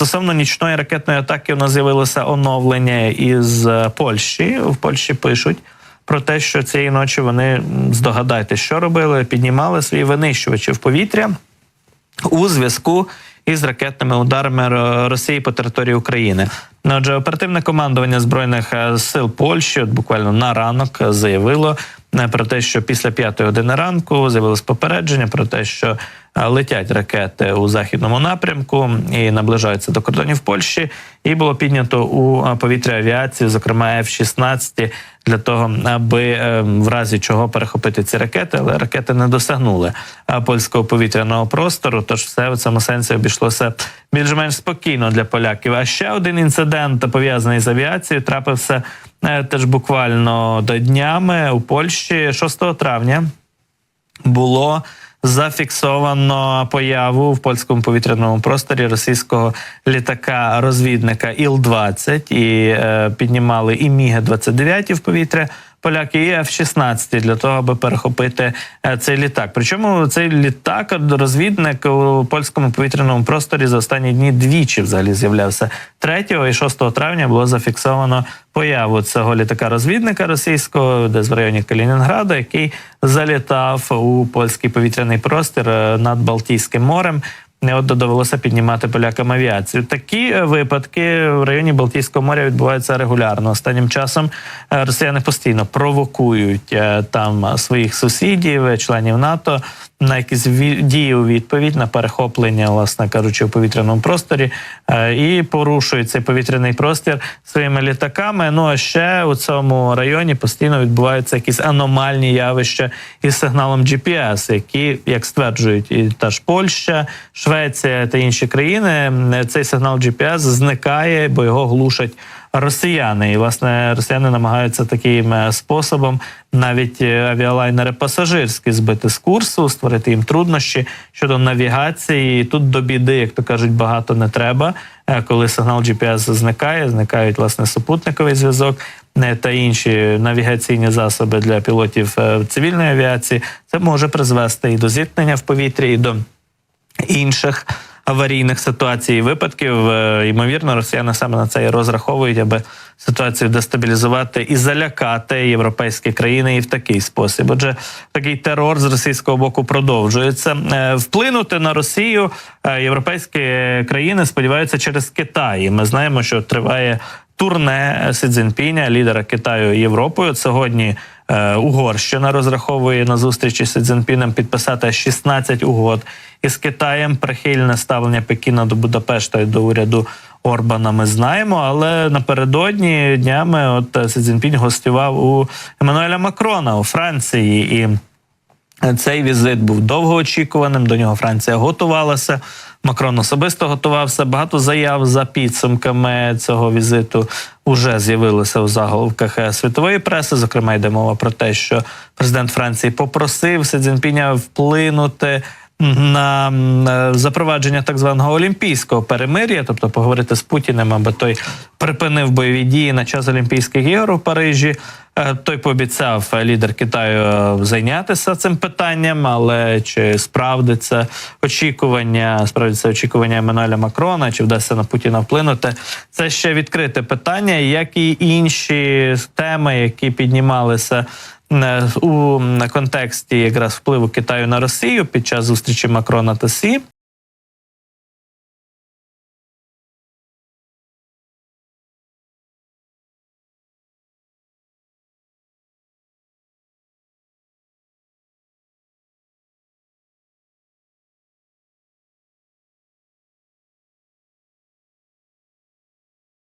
Стосовно нічної ракетної атаки у нас з'явилося оновлення із Польщі. В Польщі пишуть про те, що цієї ночі вони, здогадайтесь, що робили, піднімали свої винищувачі в повітря у зв'язку із ракетними ударами Росії по території України. Отже, оперативне командування Збройних сил Польщі буквально на ранок заявило про те, що після 5-ї години ранку з'явилось попередження про те, що летять ракети у західному напрямку і наближаються до кордонів Польщі. І було піднято у повітря авіацію, зокрема F-16, для того, аби в разі чого перехопити ці ракети, але ракети не досягнули польського повітряного простору, тож все в цьому сенсі обійшлося більш-менш спокійно для поляків. А ще один інцидент, пов'язаний з авіацією, трапився теж буквально до днями у Польщі. 6 травня було зафіксовано появу в польському повітряному просторі російського літака-розвідника Іл-20, і піднімали і Міги-29 в повітря поляки, і F-16 для того, аби перехопити цей літак. Причому цей літак-розвідник у польському повітряному просторі за останні дні двічі взагалі з'являвся. 3 і 6 травня було зафіксовано появу цього літака-розвідника російського, десь в районі Калінінграда, який залітав у польський повітряний простір над Балтійським морем. От довелося піднімати полякам авіацію. Такі випадки в районі Балтійського моря відбуваються регулярно. Останнім часом росіяни постійно провокують там своїх сусідів, членів НАТО, на якісь дії у відповідь, на перехоплення, власне кажучи, у повітряному просторі, і порушують цей повітряний простір своїми літаками. Ну, а ще у цьому районі постійно відбуваються якісь аномальні явища із сигналом GPS, які, як стверджують і та ж Польща, Швеція та інші країни, цей сигнал GPS зникає, бо його глушать росіяни. І, власне, росіяни намагаються таким способом навіть авіалайнери пасажирські збити з курсу, створити їм труднощі щодо навігації. І тут до біди, як то кажуть, багато не треба. Коли сигнал GPS зникає, зникають, власне, супутниковий зв'язок та інші навігаційні засоби для пілотів цивільної авіації. Це може призвести і до зіткнення в повітрі, і до інших аварійних ситуацій і випадків. Ймовірно, росіяни саме на це і розраховують, аби ситуацію дестабілізувати і залякати європейські країни і в такий спосіб. Отже, такий терор з російського боку продовжується. Вплинути на Росію європейські країни сподіваються через Китай. Ми знаємо, що триває турне Сі Цзіньпіня, лідера Китаю Європою. Сьогодні Угорщина розраховує на зустрічі з Сі Цзіньпінем підписати 16 угод із Китаєм. Прихильне ставлення Пекіна до Будапешта і до уряду Орбана ми знаємо, але напередодні днями от Сі Цзіньпінь гостював у Еммануеля Макрона у Франції, і цей візит був довгоочікуваним, до нього Франція готувалася, Макрон особисто готувався. Багато заяв за підсумками цього візиту вже з'явилися у заголовках світової преси. Зокрема, йде мова про те, що президент Франції попросив Сі Цзіньпіня вплинути на запровадження так званого олімпійського перемир'я, тобто поговорити з Путіним, аби той припинив бойові дії на час Олімпійських ігор у Парижі. Той пообіцяв, лідер Китаю, зайнятися цим питанням, але чи справдиться очікування Еммануеля Макрона, чи вдасться на Путіна вплинути, це ще відкрите питання, як і інші теми, які піднімалися у контексті якраз впливу Китаю на Росію під час зустрічі Макрона та Сі.